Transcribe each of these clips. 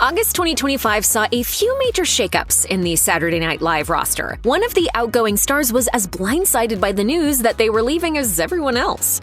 August 2025 saw a few major shakeups in the Saturday Night Live roster. One of the outgoing stars was as blindsided by the news that they were leaving as everyone else.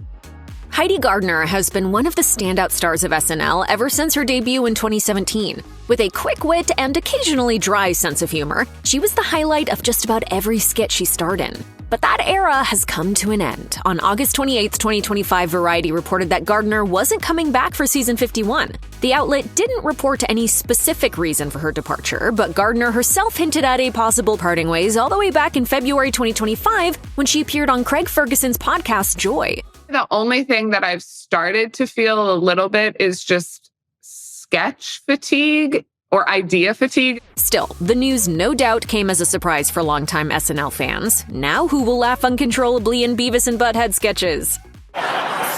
Heidi Gardner has been one of the standout stars of SNL ever since her debut in 2017. With a quick wit and occasionally dry sense of humor, she was the highlight of just about every skit she starred in. But that era has come to an end. On August 28, 2025, Variety reported that Gardner wasn't coming back for season 51. The outlet didn't report any specific reason for her departure, but Gardner herself hinted at a possible parting ways all the way back in February 2025 when she appeared on Craig Ferguson's podcast Joy. The only thing that I've started to feel a little bit is just sketch fatigue or idea fatigue. Still, the news no doubt came as a surprise for longtime SNL fans. Now who will laugh uncontrollably in Beavis and Butthead sketches?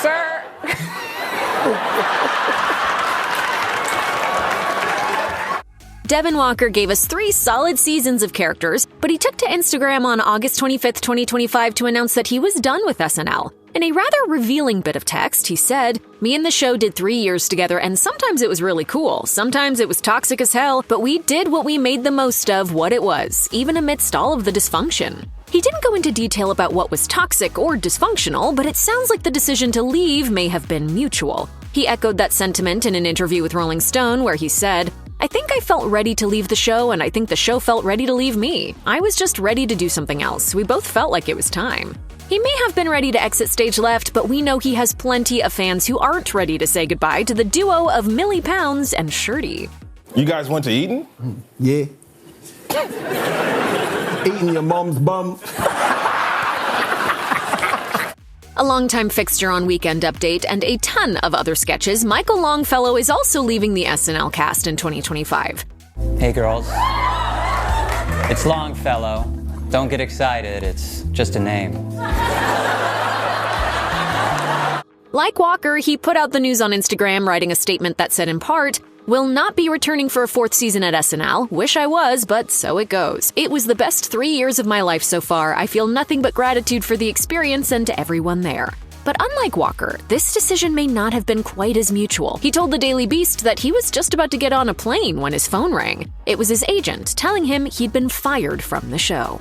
Sir! Devon Walker gave us 3 solid seasons of characters, but he took to Instagram on August 25, 2025 to announce that he was done with SNL. In a rather revealing bit of text, he said, "Me and the show did 3 years together, and sometimes it was really cool. Sometimes it was toxic as hell, but we did what we made the most of what it was, even amidst all of the dysfunction." He didn't go into detail about what was toxic or dysfunctional, but it sounds like the decision to leave may have been mutual. He echoed that sentiment in an interview with Rolling Stone, where he said, "I think I felt ready to leave the show, and I think the show felt ready to leave me. I was just ready to do something else. We both felt like it was time." He may have been ready to exit stage left, but we know he has plenty of fans who aren't ready to say goodbye to the duo of Millie Pounds and Shirty. You guys went to Eton? Yeah. Eating your mom's bum. A longtime fixture on Weekend Update and a ton of other sketches, Michael Longfellow is also leaving the SNL cast in 2025. Hey girls, it's Longfellow. Don't get excited, it's just a name. Like Walker, he put out the news on Instagram, writing a statement that said in part, "Will not be returning for a 4th season at SNL. Wish I was, but so it goes. It was the best 3 years of my life so far. I feel nothing but gratitude for the experience and to everyone there." But unlike Walker, this decision may not have been quite as mutual. He told the Daily Beast that he was just about to get on a plane when his phone rang. It was his agent telling him he'd been fired from the show.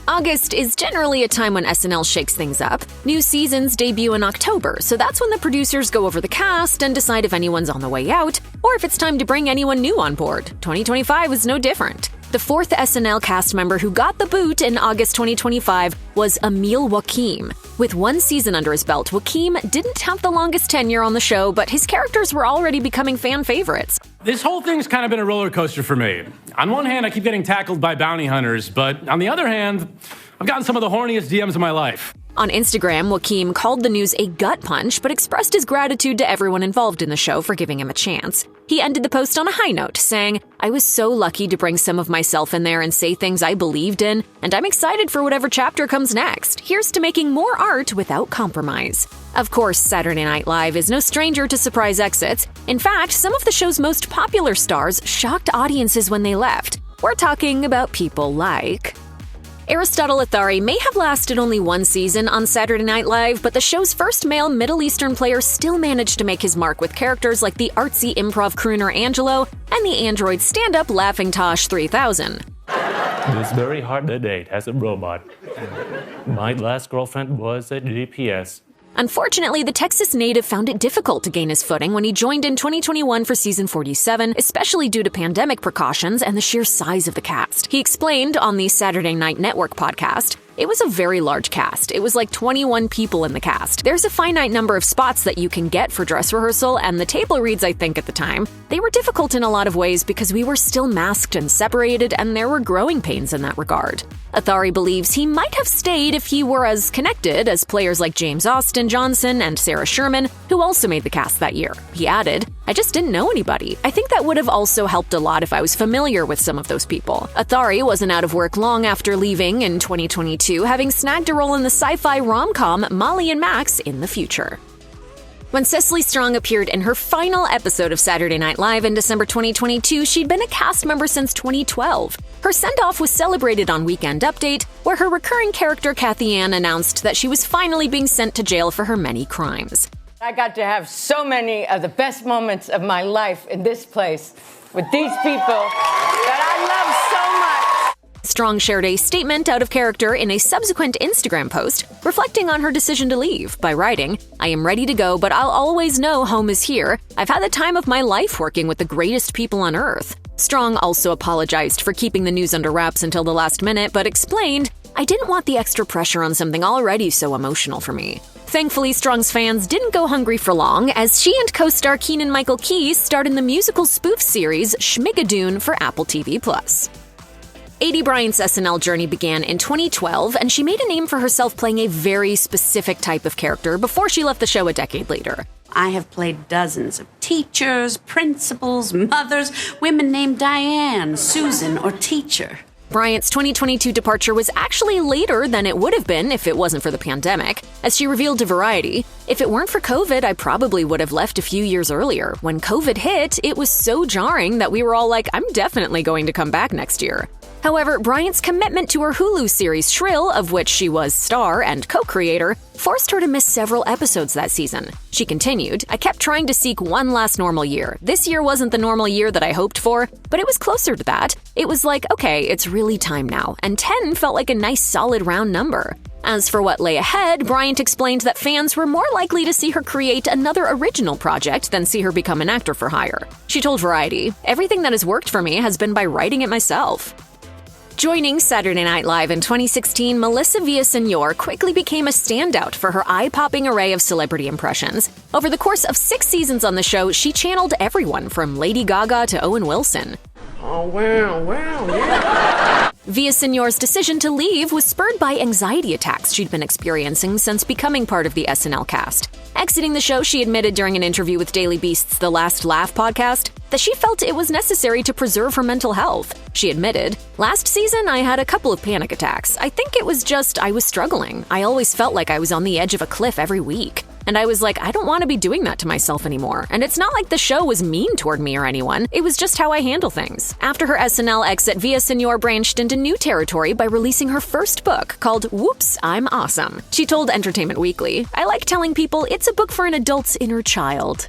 August is generally a time when SNL shakes things up. New seasons debut in October, so that's when the producers go over the cast and decide if anyone's on the way out, or if it's time to bring anyone new on board. 2025 was no different. The 4th SNL cast member who got the boot in August 2025 was Emil Wakim. With 1 season under his belt, Wakim didn't have the longest tenure on the show, but his characters were already becoming fan favorites. This whole thing's kind of been a roller coaster for me. On one hand, I keep getting tackled by bounty hunters, but on the other hand, I've gotten some of the horniest DMs of my life. On Instagram, Wakim called the news a gut punch, but expressed his gratitude to everyone involved in the show for giving him a chance. He ended the post on a high note, saying, "I was so lucky to bring some of myself in there and say things I believed in, and I'm excited for whatever chapter comes next. Here's to making more art without compromise." Of course, Saturday Night Live is no stranger to surprise exits. In fact, some of the show's most popular stars shocked audiences when they left. We're talking about people like Aristotle Athari may have lasted only 1 season on Saturday Night Live, but the show's first male Middle Eastern player still managed to make his mark with characters like the artsy improv crooner Angelo and the android stand-up Laughing Tosh 3000. It's very hard to date as a robot. My last girlfriend was a GPS. Unfortunately, the Texas native found it difficult to gain his footing when he joined in 2021 for season 47, especially due to pandemic precautions and the sheer size of the cast. He explained on the Saturday Night Network podcast, "It was a very large cast. It was like 21 people in the cast. There's a finite number of spots that you can get for dress rehearsal, and the table reads, I think, at the time, they were difficult in a lot of ways because we were still masked and separated, and there were growing pains in that regard." Athari believes he might have stayed if he were as connected as players like James Austin Johnson and Sarah Sherman, who also made the cast that year. He added, "I just didn't know anybody. I think that would have also helped a lot if I was familiar with some of those people." Athari wasn't out of work long after leaving in 2022, having snagged a role in the sci-fi rom-com Molly and Max in the future. When Cecily Strong appeared in her final episode of Saturday Night Live in December 2022, she'd been a cast member since 2012. Her send-off was celebrated on Weekend Update, where her recurring character Kathy Ann announced that she was finally being sent to jail for her many crimes. I got to have so many of the best moments of my life in this place with these people that I love so much. Strong shared a statement out of character in a subsequent Instagram post, reflecting on her decision to leave by writing, "I am ready to go, but I'll always know home is here. I've had the time of my life working with the greatest people on earth." Strong also apologized for keeping the news under wraps until the last minute, but explained, "I didn't want the extra pressure on something already so emotional for me." Thankfully, Strong's fans didn't go hungry for long, as she and co-star Keegan-Michael Key starred in the musical spoof series Schmigadoon for Apple TV+. Aidy Bryant's SNL journey began in 2012, and she made a name for herself playing a very specific type of character before she left the show a decade later. I have played dozens of teachers, principals, mothers, women named Diane, Susan, or Teacher. Bryant's 2022 departure was actually later than it would have been if it wasn't for the pandemic. As she revealed to Variety, "If it weren't for COVID, I probably would have left a few years earlier. When COVID hit, it was so jarring that we were all like, I'm definitely going to come back next year." However, Bryant's commitment to her Hulu series Shrill, of which she was star and co-creator, forced her to miss several episodes that season. She continued, "I kept trying to seek one last normal year. This year wasn't the normal year that I hoped for, but it was closer to that. It was like, okay, it's really time now, and 10 felt like a nice solid round number." As for what lay ahead, Bryant explained that fans were more likely to see her create another original project than see her become an actor for hire. She told Variety, "Everything that has worked for me has been by writing it myself." Joining Saturday Night Live in 2016, Melissa Villaseñor quickly became a standout for her eye-popping array of celebrity impressions. Over the course of 6 seasons on the show, she channeled everyone from Lady Gaga to Owen Wilson. Oh, wow, yeah. Villaseñor's decision to leave was spurred by anxiety attacks she'd been experiencing since becoming part of the SNL cast. Exiting the show, she admitted during an interview with Daily Beast's The Last Laugh podcast that she felt it was necessary to preserve her mental health. She admitted, "Last season, I had a couple of panic attacks. I think it was just I was struggling. I always felt like I was on the edge of a cliff every week. And I was like, I don't want to be doing that to myself anymore. And it's not like the show was mean toward me or anyone. It was just how I handle things." After her SNL exit, Villaseñor branched into new territory by releasing her first book called Whoops, I'm Awesome. She told Entertainment Weekly, "I like telling people it's a book for an adult's inner child."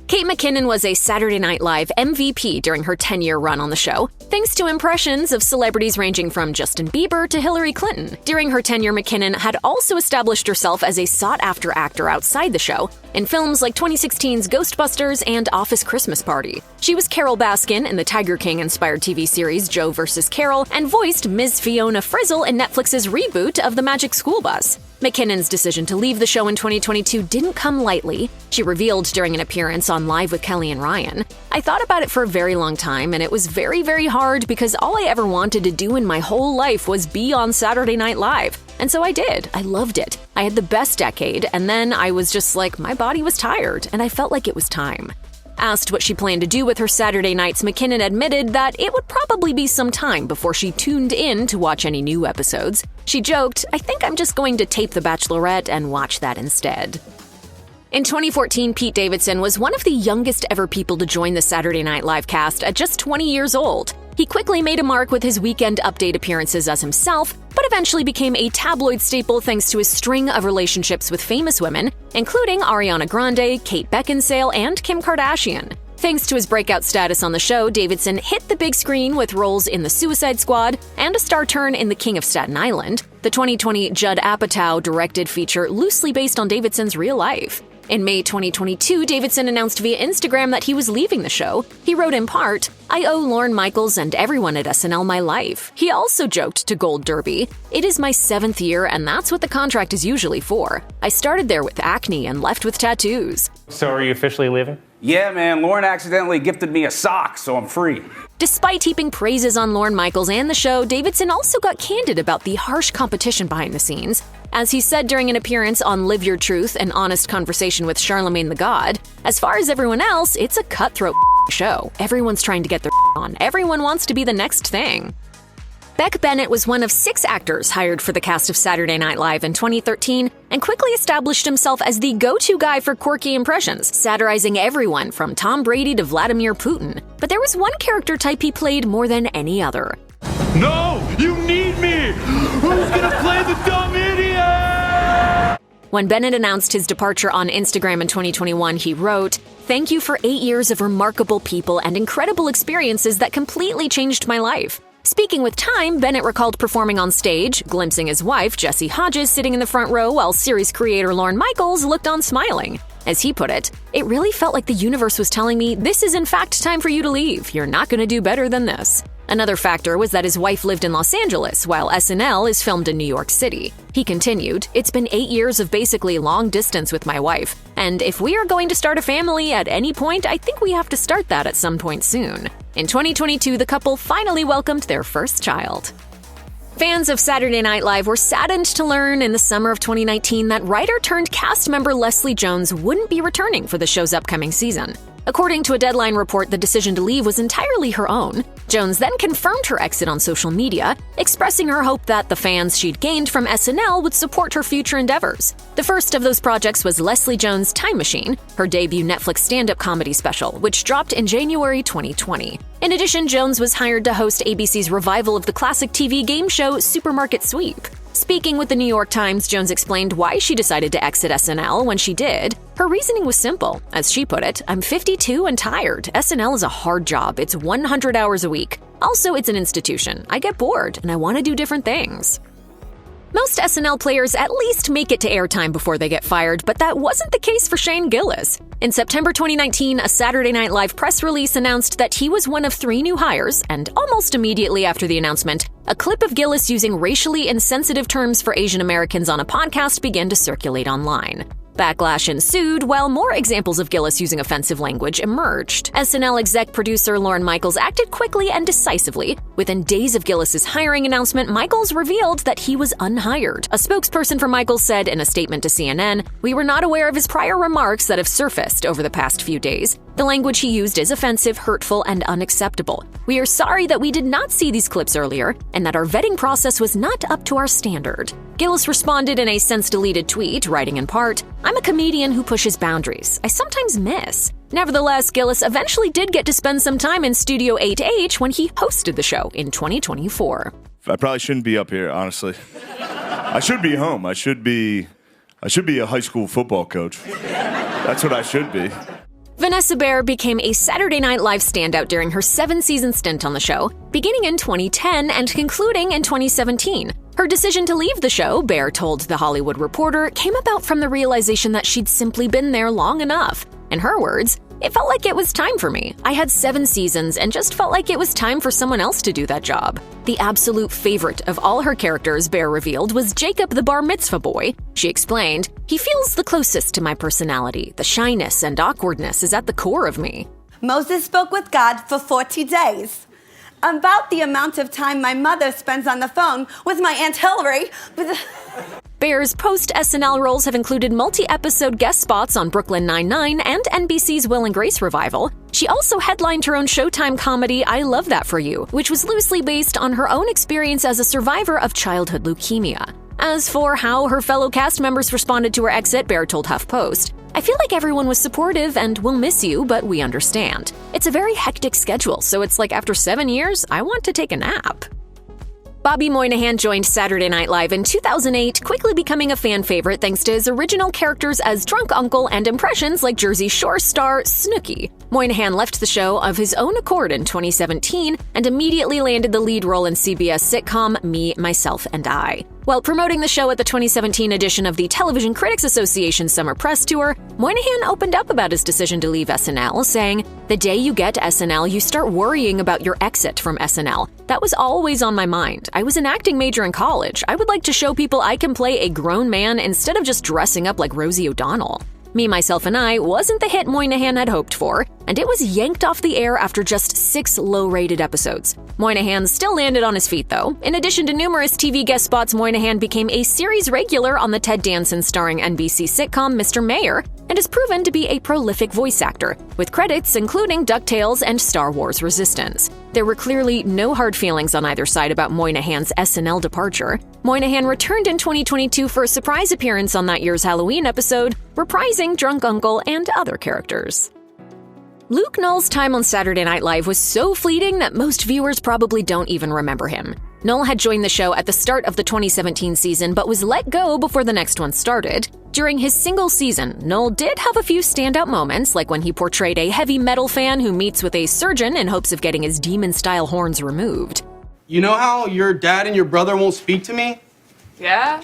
Kate McKinnon was a Saturday Night Live MVP during her 10-year run on the show, thanks to impressions of celebrities ranging from Justin Bieber to Hillary Clinton. During her tenure, McKinnon had also established herself as a sought-after actor outside the show, in films like 2016's Ghostbusters and Office Christmas Party. She was Carol Baskin in the Tiger King-inspired TV series Joe vs. Carol, and voiced Ms. Fiona Frizzle in Netflix's reboot of The Magic School Bus. McKinnon's decision to leave the show in 2022 didn't come lightly. She revealed during an appearance on Live with Kelly and Ryan, "I thought about it for a very long time, and it was very, very hard because all I ever wanted to do in my whole life was be on Saturday Night Live. And so I did. I loved it. I had the best decade, and then I was just like, my body was tired, and I felt like it was time." Asked what she planned to do with her Saturday nights, McKinnon admitted that it would probably be some time before she tuned in to watch any new episodes. She joked, "I think I'm just going to tape The Bachelorette and watch that instead." In 2014, Pete Davidson was one of the youngest ever people to join the Saturday Night Live cast at just 20 years old. He quickly made a mark with his Weekend Update appearances as himself, but eventually became a tabloid staple thanks to his string of relationships with famous women, including Ariana Grande, Kate Beckinsale, and Kim Kardashian. Thanks to his breakout status on the show, Davidson hit the big screen with roles in The Suicide Squad and a star turn in The King of Staten Island, the 2020 Judd Apatow-directed feature loosely based on Davidson's real life. In May 2022, Davidson announced via Instagram that he was leaving the show. He wrote in part, "I owe Lorne Michaels and everyone at SNL my life." He also joked to Gold Derby, "It is my 7th year, and that's what the contract is usually for. I started there with acne and left with tattoos." So are you officially leaving? Yeah, man, Lorne accidentally gifted me a sock, so I'm free. Despite heaping praises on Lorne Michaels and the show, Davidson also got candid about the harsh competition behind the scenes. As he said during an appearance on Live Your Truth, an honest conversation with Charlemagne the God, "As far as everyone else, it's a cutthroat show. Everyone's trying to get their on. Everyone wants to be the next thing." Beck Bennett was one of 6 actors hired for the cast of Saturday Night Live in 2013 and quickly established himself as the go-to guy for quirky impressions, satirizing everyone from Tom Brady to Vladimir Putin. But there was one character type he played more than any other. No, you need me! Who's gonna play the dumb idiot? When Bennett announced his departure on Instagram in 2021, he wrote, "Thank you for 8 years of remarkable people and incredible experiences that completely changed my life." Speaking with Time, Bennett recalled performing on stage, glimpsing his wife, Jessie Hodges, sitting in the front row while series creator Lorne Michaels looked on smiling. As he put it, "It really felt like the universe was telling me, this is in fact time for you to leave. You're not going to do better than this." Another factor was that his wife lived in Los Angeles, while SNL is filmed in New York City. He continued, "It's been 8 years of basically long distance with my wife, and if we are going to start a family at any point, I think we have to start that at some point soon." In 2022, the couple finally welcomed their first child. Fans of Saturday Night Live were saddened to learn in the summer of 2019 that writer-turned-cast member Leslie Jones wouldn't be returning for the show's upcoming season. According to a Deadline report, the decision to leave was entirely her own. Jones then confirmed her exit on social media, expressing her hope that the fans she'd gained from SNL would support her future endeavors. The first of those projects was Leslie Jones' Time Machine, her debut Netflix stand-up comedy special, which dropped in January 2020. In addition, Jones was hired to host ABC's revival of the classic TV game show Supermarket Sweep. Speaking with the New York Times, Jones explained why she decided to exit SNL when she did. Her reasoning was simple. As she put it, "I'm 52 and tired. SNL is a hard job. It's 100 hours a week. Also, it's an institution. I get bored, and I want to do different things." Most SNL players at least make it to airtime before they get fired, but that wasn't the case for Shane Gillis. In September 2019, a Saturday Night Live press release announced that he was one of 3 new hires, and almost immediately after the announcement, a clip of Gillis using racially insensitive terms for Asian Americans on a podcast began to circulate online. Backlash ensued, while more examples of Gillis using offensive language emerged. SNL exec producer Lorne Michaels acted quickly and decisively. Within days of Gillis's hiring announcement, Michaels revealed that he was unhired. A spokesperson for Michaels said in a statement to CNN, "We were not aware of his prior remarks that have surfaced over the past few days. The language he used is offensive, hurtful, and unacceptable. We are sorry that we did not see these clips earlier and that our vetting process was not up to our standard." Gillis responded in a since-deleted tweet, writing in part, "I'm a comedian who pushes boundaries. I sometimes miss." Nevertheless, Gillis eventually did get to spend some time in Studio 8H when he hosted the show in 2024. I probably shouldn't be up here, honestly. I should be home. I should be a high school football coach. That's what I should be. Vanessa Bayer became a Saturday Night Live standout during her 7-season stint on the show, beginning in 2010 and concluding in 2017. Her decision to leave the show, Bayer told The Hollywood Reporter, came about from the realization that she'd simply been there long enough. In her words, "It felt like it was time for me. I had 7 seasons and just felt like it was time for someone else to do that job." The absolute favorite of all her characters, Bayer revealed, was Jacob the bar mitzvah boy. She explained, "He feels the closest to my personality. The shyness and awkwardness is at the core of me." Moses spoke with God for 40 days. About the amount of time my mother spends on the phone with my Aunt Hillary. Bayer's post-SNL roles have included multi-episode guest spots on Brooklyn Nine-Nine and NBC's Will and Grace revival. She also headlined her own Showtime comedy, I Love That For You, which was loosely based on her own experience as a survivor of childhood leukemia. As for how her fellow cast members responded to her exit, Bayer told HuffPost, "I feel like everyone was supportive and we'll miss you, but we understand. It's a very hectic schedule, so it's like after 7 years, I want to take a nap." Bobby Moynihan joined Saturday Night Live in 2008, quickly becoming a fan favorite thanks to his original characters as Drunk Uncle and impressions like Jersey Shore star Snooki. Moynihan left the show of his own accord in 2017 and immediately landed the lead role in CBS sitcom Me, Myself, and I. While promoting the show at the 2017 edition of the Television Critics Association Summer Press Tour, Moynihan opened up about his decision to leave SNL, saying, "The day you get to SNL, you start worrying about your exit from SNL. That was always on my mind. I was an acting major in college. I would like to show people I can play a grown man instead of just dressing up like Rosie O'Donnell." Me, Myself, and I wasn't the hit Moynihan had hoped for, and it was yanked off the air after just 6 low-rated episodes. Moynihan still landed on his feet, though. In addition to numerous TV guest spots, Moynihan became a series regular on the Ted Danson starring NBC sitcom Mr. Mayor, and has proven to be a prolific voice actor, with credits including DuckTales and Star Wars Resistance. There were clearly no hard feelings on either side about Moynihan's SNL departure. Moynihan returned in 2022 for a surprise appearance on that year's Halloween episode, reprising Drunk Uncle and other characters. Luke Null's time on Saturday Night Live was so fleeting that most viewers probably don't even remember him. Null had joined the show at the start of the 2017 season but was let go before the next one started. During his single season, Null did have a few standout moments, like when he portrayed a heavy metal fan who meets with a surgeon in hopes of getting his demon-style horns removed. You know how your dad and your brother won't speak to me? Yeah?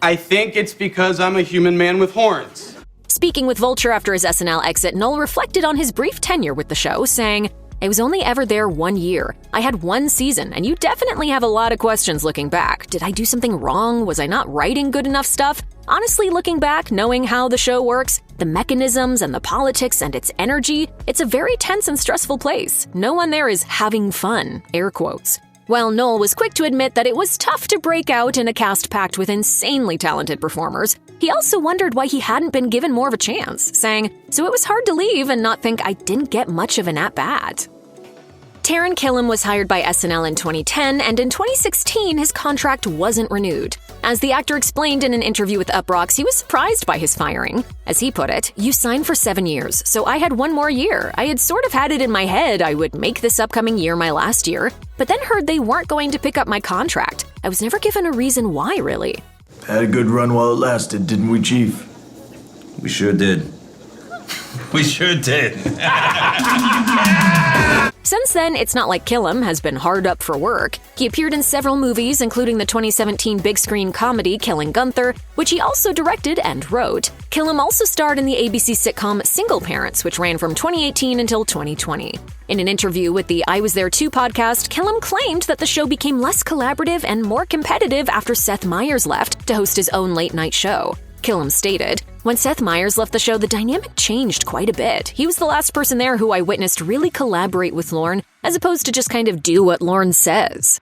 I think it's because I'm a human man with horns. Speaking with Vulture after his SNL exit, Null reflected on his brief tenure with the show, saying, "I was only ever there 1 year. I had 1 season, and you definitely have a lot of questions looking back. Did I do something wrong? Was I not writing good enough stuff? Honestly, looking back, knowing how the show works, the mechanisms and the politics and its energy, it's a very tense and stressful place. No one there is having fun," air quotes. While Null was quick to admit that it was tough to break out in a cast packed with insanely talented performers, he also wondered why he hadn't been given more of a chance, saying, "So it was hard to leave and not think I didn't get much of an at-bat." Taran Killam was hired by SNL in 2010, and in 2016, his contract wasn't renewed. As the actor explained in an interview with Uproxx, he was surprised by his firing. As he put it, "You signed for 7 years, so I had 1 more year. I had sort of had it in my head I would make this upcoming year my last year, but then heard they weren't going to pick up my contract. I was never given a reason why, really." Had a good run while it lasted, didn't we, Chief? We sure did. We sure did. Since then, it's not like Killam has been hard up for work. He appeared in several movies, including the 2017 big screen comedy Killing Gunther, which he also directed and wrote. Killam also starred in the ABC sitcom Single Parents, which ran from 2018 until 2020. In an interview with the I Was There Too podcast, Killam claimed that the show became less collaborative and more competitive after Seth Meyers left to host his own late-night show. Killam stated, "When Seth Meyers left the show, the dynamic changed quite a bit. He was the last person there who I witnessed really collaborate with Lorne, as opposed to just kind of do what Lorne says."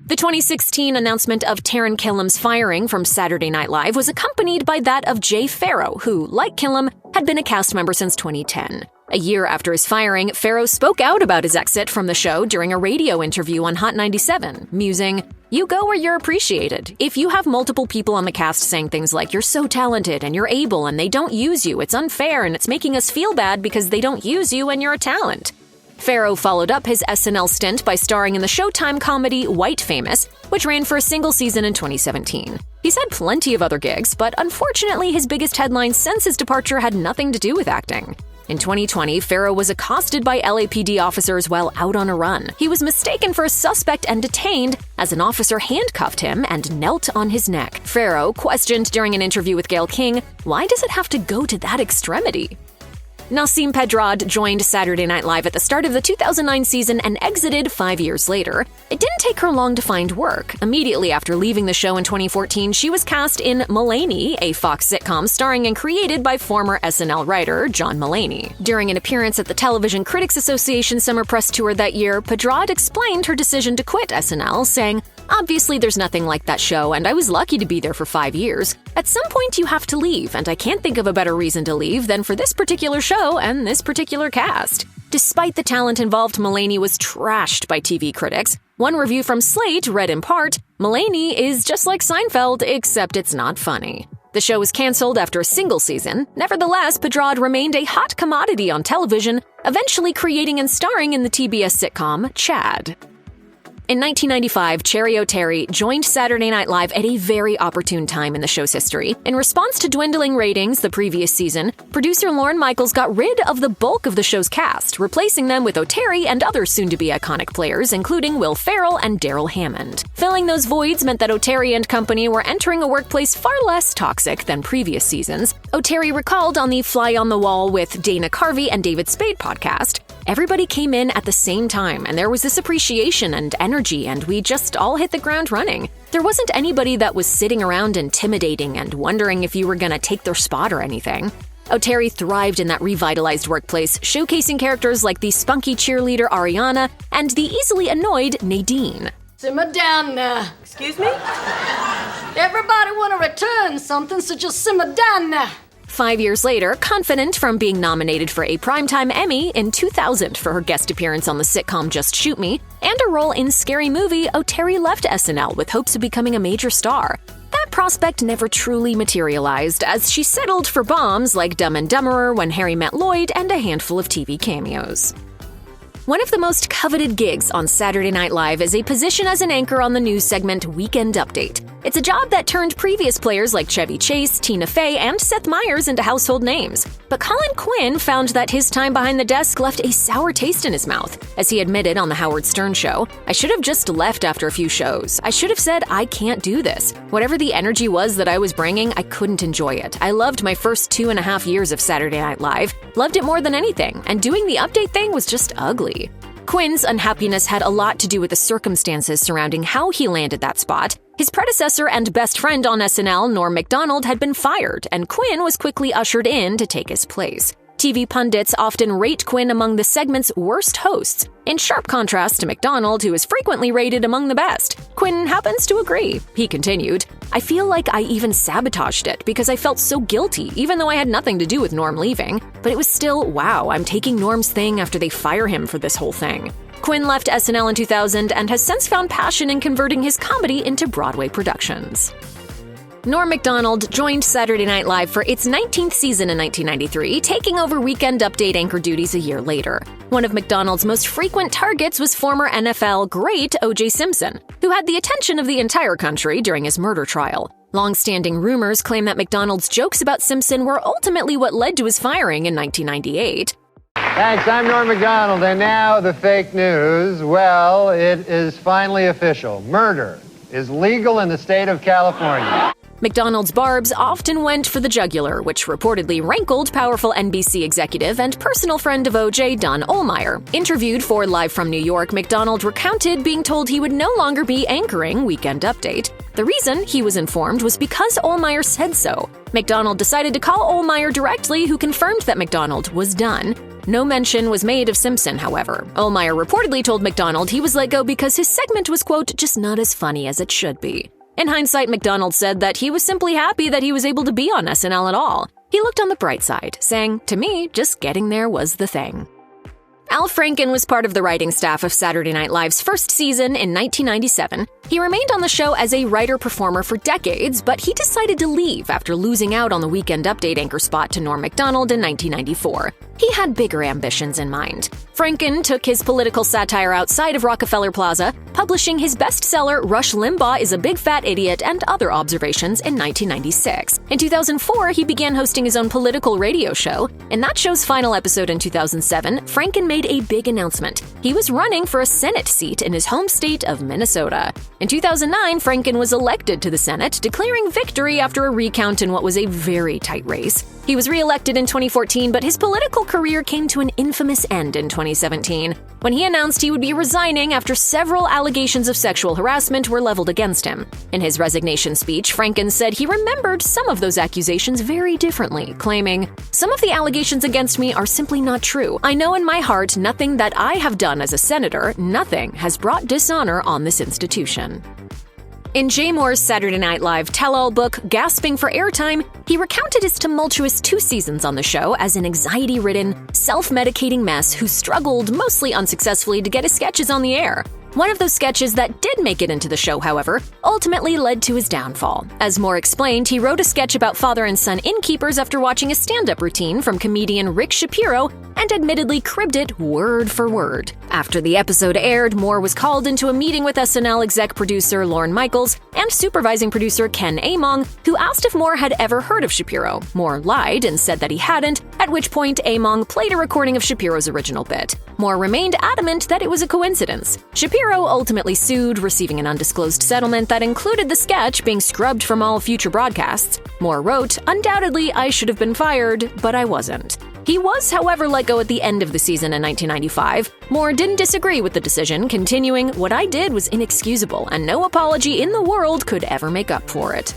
The 2016 announcement of Taran Killam's firing from Saturday Night Live was accompanied by that of Jay Pharoah, who, like Killam, had been a cast member since 2010. A year after his firing, Pharoah spoke out about his exit from the show during a radio interview on Hot 97, musing, "You go where you're appreciated. If you have multiple people on the cast saying things like, 'You're so talented and you're able and they don't use you, it's unfair and it's making us feel bad because they don't use you and you're a talent.'" Pharoah followed up his SNL stint by starring in the Showtime comedy White Famous, which ran for a single season in 2017. He's had plenty of other gigs, but unfortunately his biggest headline since his departure had nothing to do with acting. In 2020, Pharoah was accosted by LAPD officers while out on a run. He was mistaken for a suspect and detained as an officer handcuffed him and knelt on his neck. Pharoah questioned during an interview with Gayle King, "Why does it have to go to that extremity?" Nasim Pedrad joined Saturday Night Live at the start of the 2009 season and exited 5 years later. It didn't take her long to find work. Immediately after leaving the show in 2014, she was cast in Mulaney, a Fox sitcom starring and created by former SNL writer John Mulaney. During an appearance at the Television Critics Association summer press tour that year, Pedrad explained her decision to quit SNL, saying, "Obviously there's nothing like that show, and I was lucky to be there for 5 years. At some point you have to leave, and I can't think of a better reason to leave than for this particular show and this particular cast." Despite the talent involved, Mulaney was trashed by TV critics. One review from Slate read in part, "Mulaney is just like Seinfeld, except it's not funny." The show was canceled after a single season. Nevertheless, Pedrad remained a hot commodity on television, eventually creating and starring in the TBS sitcom Chad. In 1995, Cheri Oteri joined Saturday Night Live at a very opportune time in the show's history. In response to dwindling ratings the previous season, producer Lorne Michaels got rid of the bulk of the show's cast, replacing them with Oteri and other soon-to-be iconic players, including Will Ferrell and Daryl Hammond. Filling those voids meant that Oteri and company were entering a workplace far less toxic than previous seasons. Oteri recalled on the Fly on the Wall with Dana Carvey and David Spade podcast, "Everybody came in at the same time, and there was this appreciation and energy, and we just all hit the ground running. There wasn't anybody that was sitting around intimidating and wondering if you were gonna take their spot or anything." Oteri thrived in that revitalized workplace, showcasing characters like the spunky cheerleader Ariana and the easily annoyed Nadine. "Simmer down now." "Excuse me?" "Everybody want to return something, so just simmer down now." 5 years later, confident from being nominated for a Primetime Emmy in 2000 for her guest appearance on the sitcom Just Shoot Me, and a role in Scary Movie, Oteri left SNL with hopes of becoming a major star. That prospect never truly materialized, as she settled for bombs like Dumb and Dumberer, When Harry Met Lloyd, and a handful of TV cameos. One of the most coveted gigs on Saturday Night Live is a position as an anchor on the news segment Weekend Update. It's a job that turned previous players like Chevy Chase, Tina Fey, and Seth Meyers into household names. But Colin Quinn found that his time behind the desk left a sour taste in his mouth. As he admitted on The Howard Stern Show, "I should have just left after a few shows. I should have said, I can't do this. Whatever the energy was that I was bringing, I couldn't enjoy it. I loved my first 2.5 years of Saturday Night Live, loved it more than anything, and doing the update thing was just ugly." Quinn's unhappiness had a lot to do with the circumstances surrounding how he landed that spot. His predecessor and best friend on SNL, Norm Macdonald, had been fired, and Quinn was quickly ushered in to take his place. TV pundits often rate Quinn among the segment's worst hosts, in sharp contrast to Macdonald, who is frequently rated among the best. Quinn happens to agree. He continued, "I feel like I even sabotaged it because I felt so guilty, even though I had nothing to do with Norm leaving. But it was still, wow, I'm taking Norm's thing after they fire him for this whole thing." Quinn left SNL in 2000 and has since found passion in converting his comedy into Broadway productions. Norm Macdonald joined Saturday Night Live for its 19th season in 1993, taking over Weekend Update anchor duties a year later. One of Macdonald's most frequent targets was former NFL great O.J. Simpson, who had the attention of the entire country during his murder trial. Long-standing rumors claim that Macdonald's jokes about Simpson were ultimately what led to his firing in 1998. Thanks, I'm Norm Macdonald, and now the fake news. Well, it is finally official. Murder is legal in the state of California. Macdonald's barbs often went for the jugular, which reportedly rankled powerful NBC executive and personal friend of O.J., Don Ohlmeyer. Interviewed for Live from New York, Macdonald recounted being told he would no longer be anchoring Weekend Update. The reason, he was informed, was because Ohlmeyer said so. Macdonald decided to call Ohlmeyer directly, who confirmed that Macdonald was done. No mention was made of Simpson, however. Ohlmeyer reportedly told Macdonald he was let go because his segment was, quote, just not as funny as it should be. In hindsight, Macdonald said that he was simply happy that he was able to be on SNL at all. He looked on the bright side, saying, "To me, just getting there was the thing." Al Franken was part of the writing staff of Saturday Night Live's first season in 1997. He remained on the show as a writer-performer for decades, but he decided to leave after losing out on the Weekend Update anchor spot to Norm Macdonald in 1994. He had bigger ambitions in mind. Franken took his political satire outside of Rockefeller Plaza, publishing his bestseller Rush Limbaugh is a Big Fat Idiot and Other Observations in 1996. In 2004, he began hosting his own political radio show. In that show's final episode in 2007, Franken made a big announcement. He was running for a Senate seat in his home state of Minnesota. In 2009, Franken was elected to the Senate, declaring victory after a recount in what was a very tight race. He was re-elected in 2014, but his political career came to an infamous end in 2017, when he announced he would be resigning after several allegations of sexual harassment were leveled against him. In his resignation speech, Franken said he remembered some of those accusations very differently, claiming, "Some of the allegations against me are simply not true. I know in my heart nothing that I have done as a senator, nothing has brought dishonor on this institution." In Jay Mohr's Saturday Night Live tell-all book, Gasping for Airtime, he recounted his tumultuous 2 seasons on the show as an anxiety-ridden, self-medicating mess who struggled, mostly unsuccessfully, to get his sketches on the air. One of those sketches that did make it into the show, however, ultimately led to his downfall. As Mohr explained, he wrote a sketch about father and son innkeepers after watching a stand-up routine from comedian Rick Shapiro and admittedly cribbed it word for word. After the episode aired, Mohr was called into a meeting with SNL exec producer Lorne Michaels and supervising producer Ken Among, who asked if Mohr had ever heard of Shapiro. Mohr lied and said that he hadn't, at which point Among played a recording of Shapiro's original bit. Mohr remained adamant that it was a coincidence. Shapiro ultimately sued, receiving an undisclosed settlement that included the sketch being scrubbed from all future broadcasts. Mohr wrote, "Undoubtedly, I should have been fired, but I wasn't." He was, however, let go at the end of the season in 1995. Mohr didn't disagree with the decision, continuing, "What I did was inexcusable, and no apology in the world could ever make up for it."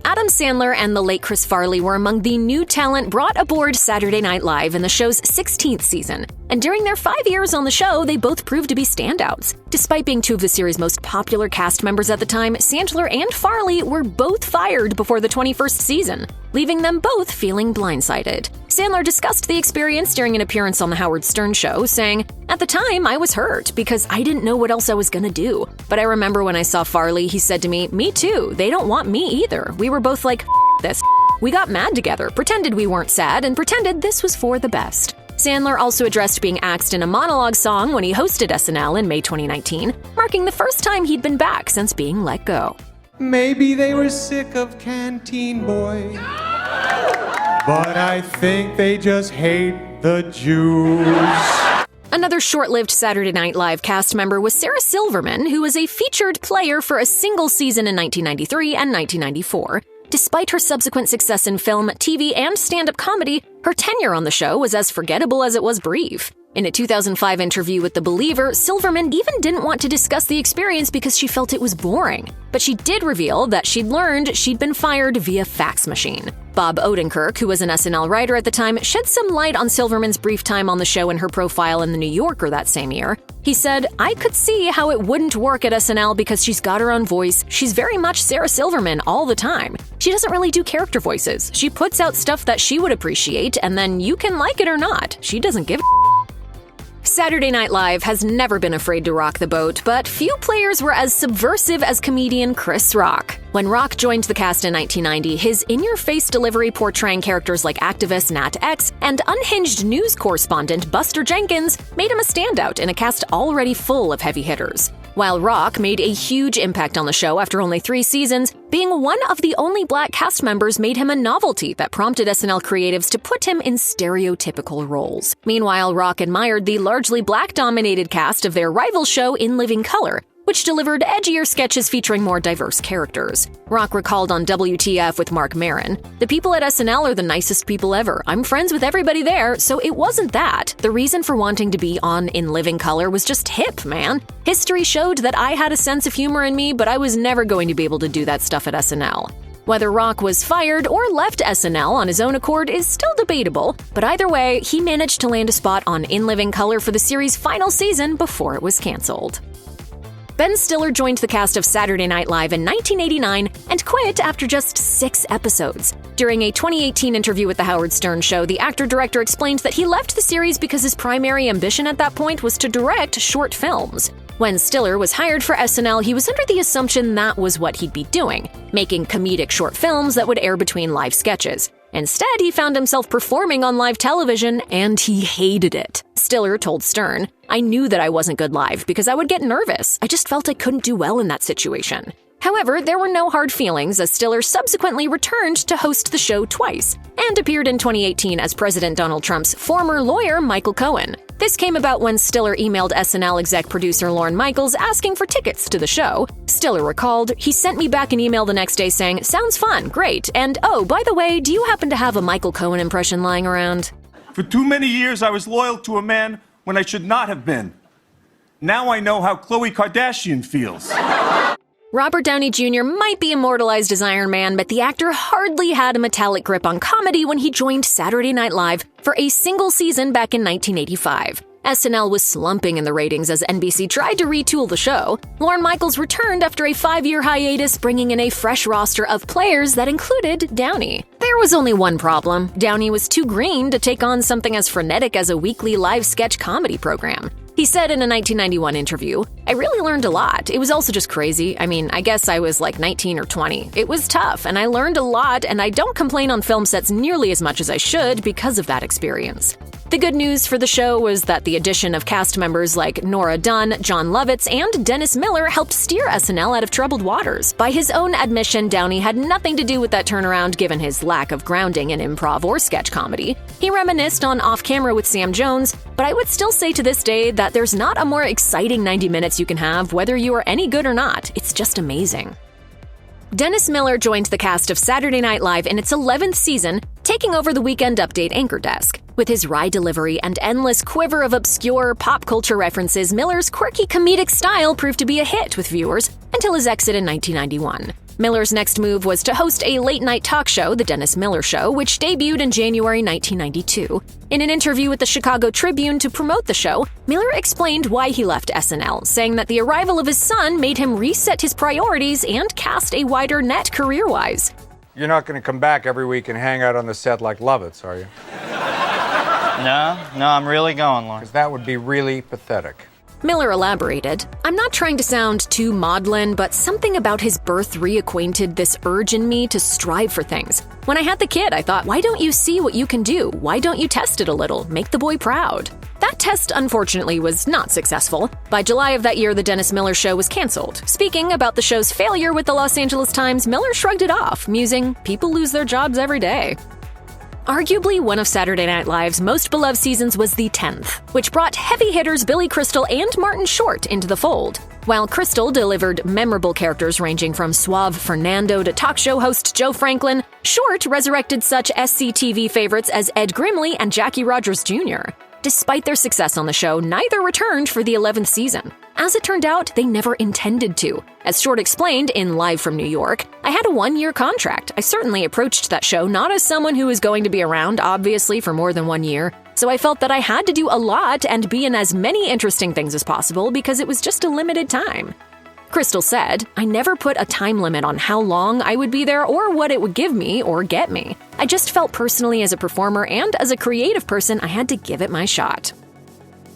Adam Sandler and the late Chris Farley were among the new talent brought aboard Saturday Night Live in the show's 16th season. And during their 5 years on the show, they both proved to be standouts. Despite being 2 of the series' most popular cast members at the time, Sandler and Farley were both fired before the 21st season, leaving them both feeling blindsided. Sandler discussed the experience during an appearance on The Howard Stern Show, saying, "At the time, I was hurt because I didn't know what else I was gonna do. But I remember when I saw Farley, he said to me, 'Me too, they don't want me either.' We were both like, this. We got mad together, pretended we weren't sad, and pretended this was for the best." Sandler also addressed being axed in a monologue song when he hosted SNL in May 2019, marking the first time he'd been back since being let go. Maybe they were sick of Canteen Boy. But I think they just hate the Jews. Another short-lived Saturday Night Live cast member was Sarah Silverman, who was a featured player for a single season in 1993 and 1994. Despite her subsequent success in film, TV, and stand-up comedy, her tenure on the show was as forgettable as it was brief. In a 2005 interview with The Believer, Silverman even didn't want to discuss the experience because she felt it was boring. But she did reveal that she'd learned she'd been fired via fax machine. Bob Odenkirk, who was an SNL writer at the time, shed some light on Silverman's brief time on the show in her profile in The New Yorker that same year. He said, "I could see how it wouldn't work at SNL because she's got her own voice. She's very much Sarah Silverman all the time. She doesn't really do character voices. She puts out stuff that she would appreciate, and then you can like it or not. She doesn't give a." Saturday Night Live has never been afraid to rock the boat, but few players were as subversive as comedian Chris Rock. When Rock joined the cast in 1990, his in-your-face delivery portraying characters like activist Nat X and unhinged news correspondent Buster Jenkins made him a standout in a cast already full of heavy hitters. While Rock made a huge impact on the show after only 3 seasons, being one of the only black cast members made him a novelty that prompted SNL creatives to put him in stereotypical roles. Meanwhile, Rock admired the largely black-dominated cast of their rival show In Living Color, which delivered edgier sketches featuring more diverse characters. Rock recalled on WTF with Mark Maron, "The people at SNL are the nicest people ever. I'm friends with everybody there, so it wasn't that. The reason for wanting to be on In Living Color was just hip, man. History showed that I had a sense of humor in me, but I was never going to be able to do that stuff at SNL." Whether Rock was fired or left SNL on his own accord is still debatable, but either way, he managed to land a spot on In Living Color for the series' final season before it was canceled. Ben Stiller joined the cast of Saturday Night Live in 1989 and quit after just 6 episodes. During a 2018 interview with The Howard Stern Show, the actor-director explained that he left the series because his primary ambition at that point was to direct short films. When Stiller was hired for SNL, he was under the assumption that was what he'd be doing, making comedic short films that would air between live sketches. Instead, he found himself performing on live television, and he hated it. Stiller told Stern, "I knew that I wasn't good live because I would get nervous. I just felt I couldn't do well in that situation." However, there were no hard feelings as Stiller subsequently returned to host the show twice and appeared in 2018 as President Donald Trump's former lawyer, Michael Cohen. This came about when Stiller emailed SNL exec producer Lorne Michaels asking for tickets to the show. Stiller recalled, "He sent me back an email the next day saying, 'Sounds fun, great, and oh, by the way, do you happen to have a Michael Cohen impression lying around?'" For too many years, I was loyal to a man when I should not have been. Now I know how Khloe Kardashian feels. Robert Downey Jr. might be immortalized as Iron Man, but the actor hardly had a metallic grip on comedy when he joined Saturday Night Live for a single season back in 1985. SNL was slumping in the ratings as NBC tried to retool the show. Lorne Michaels returned after a 5-year hiatus, bringing in a fresh roster of players that included Downey. There was only one problem. Downey was too green to take on something as frenetic as a weekly live sketch comedy program. He said in a 1991 interview, "I really learned a lot. It was also just crazy. I mean, I guess I was like 19 or 20. It was tough, and I learned a lot, and I don't complain on film sets nearly as much as I should because of that experience." The good news for the show was that the addition of cast members like Nora Dunn, John Lovitz, and Dennis Miller helped steer SNL out of troubled waters. By his own admission, Downey had nothing to do with that turnaround given his lack of grounding in improv or sketch comedy. He reminisced on Off Camera with Sam Jones, but I would still say to this day that there's not a more exciting 90 minutes you can have whether you are any good or not. It's just amazing. Dennis Miller joined the cast of Saturday Night Live in its 11th season, taking over the Weekend Update anchor desk. With his wry delivery and endless quiver of obscure pop culture references, Miller's quirky comedic style proved to be a hit with viewers until his exit in 1991. Miller's next move was to host a late-night talk show, The Dennis Miller Show, which debuted in January 1992. In an interview with the Chicago Tribune to promote the show, Miller explained why he left SNL, saying that the arrival of his son made him reset his priorities and cast a wider net career-wise. You're not going to come back every week and hang out on the set like Lovitz, are you? No, I'm really going, Lawrence. Because that would be really pathetic. Miller elaborated, "I'm not trying to sound too maudlin, but something about his birth reacquainted this urge in me to strive for things. When I had the kid, I thought, why don't you see what you can do? Why don't you test it a little? Make the boy proud." That test, unfortunately, was not successful. By July of that year, The Dennis Miller Show was canceled. Speaking about the show's failure with the Los Angeles Times, Miller shrugged it off, musing, "People lose their jobs every day." Arguably one of Saturday Night Live's most beloved seasons was the 10th, which brought heavy hitters Billy Crystal and Martin Short into the fold. While Crystal delivered memorable characters ranging from suave Fernando to talk show host Joe Franklin, Short resurrected such SCTV favorites as Ed Grimley and Jackie Rogers Jr. Despite their success on the show, neither returned for the 11th season. As it turned out, they never intended to. As Short explained in Live from New York, "I had a one-year contract. I certainly approached that show not as someone who was going to be around, obviously, for more than 1 year. So I felt that I had to do a lot and be in as many interesting things as possible because it was just a limited time." Crystal said, "I never put a time limit on how long I would be there or what it would give me or get me. I just felt personally as a performer and as a creative person I had to give it my shot."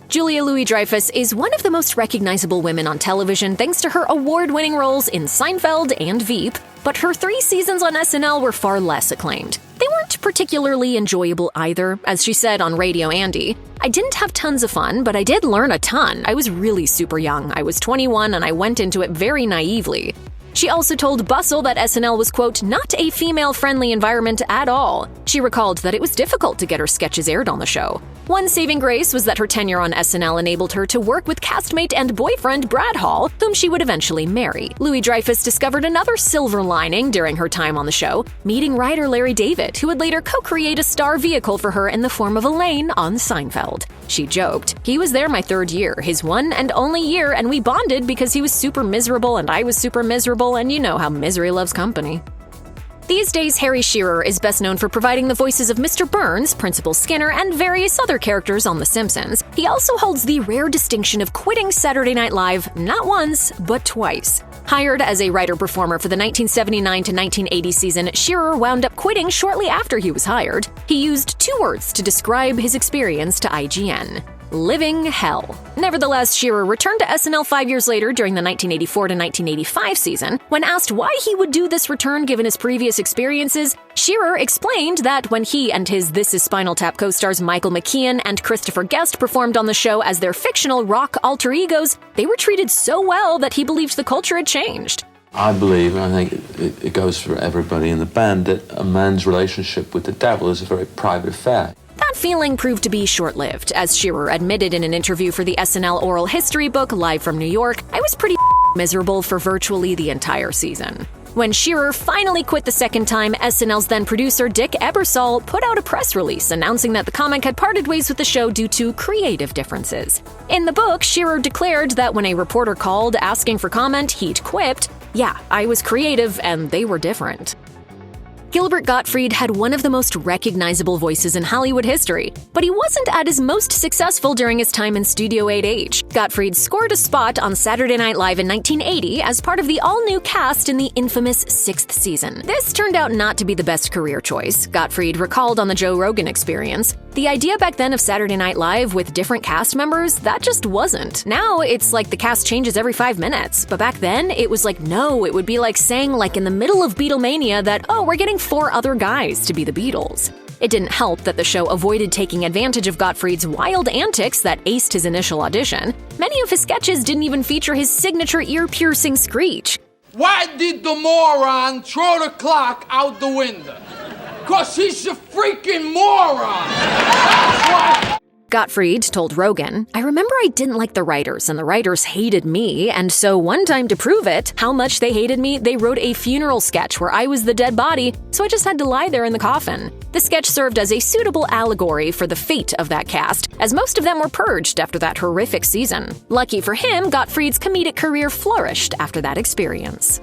Julia Louis-Dreyfus is one of the most recognizable women on television thanks to her award-winning roles in Seinfeld and Veep, but her 3 seasons on SNL were far less acclaimed. They weren't particularly enjoyable either, as she said on Radio Andy. "I didn't have tons of fun, but I did learn a ton. I was really super young. I was 21 and I went into it very naively." She also told Bustle that SNL was, quote, "not a female-friendly environment at all." She recalled that it was difficult to get her sketches aired on the show. One saving grace was that her tenure on SNL enabled her to work with castmate and boyfriend Brad Hall, whom she would eventually marry. Louis-Dreyfus discovered another silver lining during her time on the show, meeting writer Larry David, who would later co-create a star vehicle for her in the form of Elaine on Seinfeld. She joked, "He was there my 3rd year, his one and only year, and we bonded because he was super miserable and I was super miserable, and you know how misery loves company." These days, Harry Shearer is best known for providing the voices of Mr. Burns, Principal Skinner, and various other characters on The Simpsons. He also holds the rare distinction of quitting Saturday Night Live not once, but twice. Hired as a writer-performer for the 1979 to 1980 season, Shearer wound up quitting shortly after he was hired. He used 2 words to describe his experience to IGN: living hell. Nevertheless, Shearer returned to SNL 5 years later during the 1984 to 1985 season. When asked why he would do this return given his previous experiences, Shearer explained that when he and his This Is Spinal Tap co-stars Michael McKean and Christopher Guest performed on the show as their fictional rock alter egos, they were treated so well that he believed the culture had changed. I believe, and I think it goes for everybody in the band, that a man's relationship with the devil is a very private affair. That feeling proved to be short-lived, as Shearer admitted in an interview for the SNL oral history book Live from New York. "I was pretty miserable for virtually the entire season." When Shearer finally quit the second time, SNL's then producer Dick Ebersol put out a press release announcing that the comic had parted ways with the show due to creative differences. In the book, Shearer declared that when a reporter called asking for comment, he'd quipped, "Yeah, I was creative and they were different." Gilbert Gottfried had one of the most recognizable voices in Hollywood history, but he wasn't at his most successful during his time in Studio 8H. Gottfried scored a spot on Saturday Night Live in 1980 as part of the all-new cast in the infamous 6th season. This turned out not to be the best career choice. Gottfried recalled on the Joe Rogan Experience, "The idea back then of Saturday Night Live with different cast members, that just wasn't. Now it's like the cast changes every 5 minutes, but back then it was like, no, it would be like saying like in the middle of Beatlemania that, oh, we're getting 4 other guys to be the Beatles." It didn't help that the show avoided taking advantage of Gottfried's wild antics that aced his initial audition. Many of his sketches didn't even feature his signature ear-piercing screech. Why did the moron throw the clock out the window? 'Cause he's a freaking moron! That's why! Gottfried told Rogan, "I remember I didn't like the writers, and the writers hated me, and so one time to prove it, how much they hated me, they wrote a funeral sketch where I was the dead body, so I just had to lie there in the coffin." The sketch served as a suitable allegory for the fate of that cast, as most of them were purged after that horrific season. Lucky for him, Gottfried's comedic career flourished after that experience.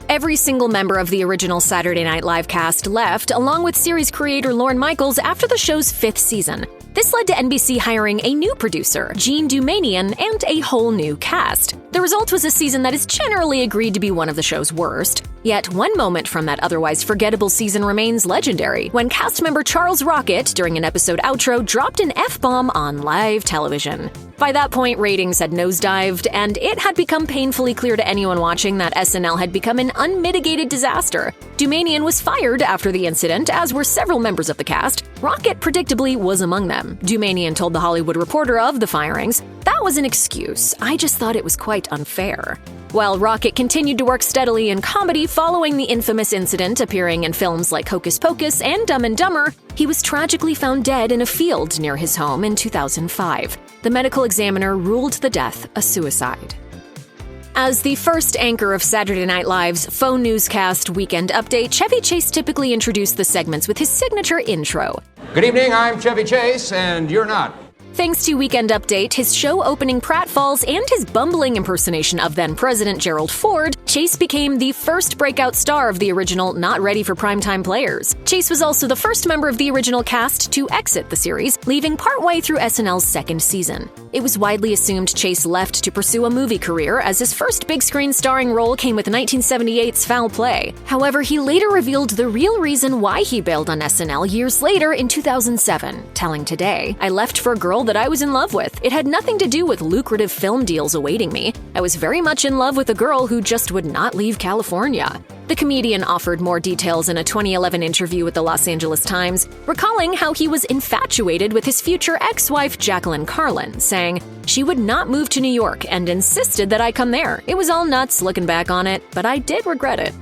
Every single member of the original Saturday Night Live cast left, along with series creator Lorne Michaels, after the show's 5th season. This led to NBC hiring a new producer, Gene Dumanian, and a whole new cast. The result was a season that is generally agreed to be one of the show's worst. Yet one moment from that otherwise forgettable season remains legendary, when cast member Charles Rocket, during an episode outro, dropped an F-bomb on live television. By that point, ratings had nosedived, and it had become painfully clear to anyone watching that SNL had become an unmitigated disaster. Doumanian was fired after the incident, as were several members of the cast. Rocket, predictably, was among them. Doumanian told The Hollywood Reporter of the firings, "That was an excuse. I just thought it was quite unfair." While Rocket continued to work steadily in comedy following the infamous incident, appearing in films like Hocus Pocus and Dumb and Dumber, he was tragically found dead in a field near his home in 2005. The medical examiner ruled the death a suicide. As the first anchor of Saturday Night Live's faux newscast Weekend Update, Chevy Chase typically introduced the segments with his signature intro. Good evening, I'm Chevy Chase, and you're not. Thanks to Weekend Update, his show opening pratfalls, and his bumbling impersonation of then-President Gerald Ford, Chase became the first breakout star of the original Not Ready for Primetime Players. Chase was also the first member of the original cast to exit the series, leaving partway through SNL's second season. It was widely assumed Chase left to pursue a movie career, as his first big-screen starring role came with 1978's Foul Play. However, he later revealed the real reason why he bailed on SNL years later in 2007, telling Today, "I left for a girl that I was in love with. It had nothing to do with lucrative film deals awaiting me. I was very much in love with a girl who just would not leave California." The comedian offered more details in a 2011 interview with the Los Angeles Times, recalling how he was infatuated with his future ex-wife Jacqueline Carlin, saying, "She would not move to New York and insisted that I come there. It was all nuts looking back on it, but I did regret it."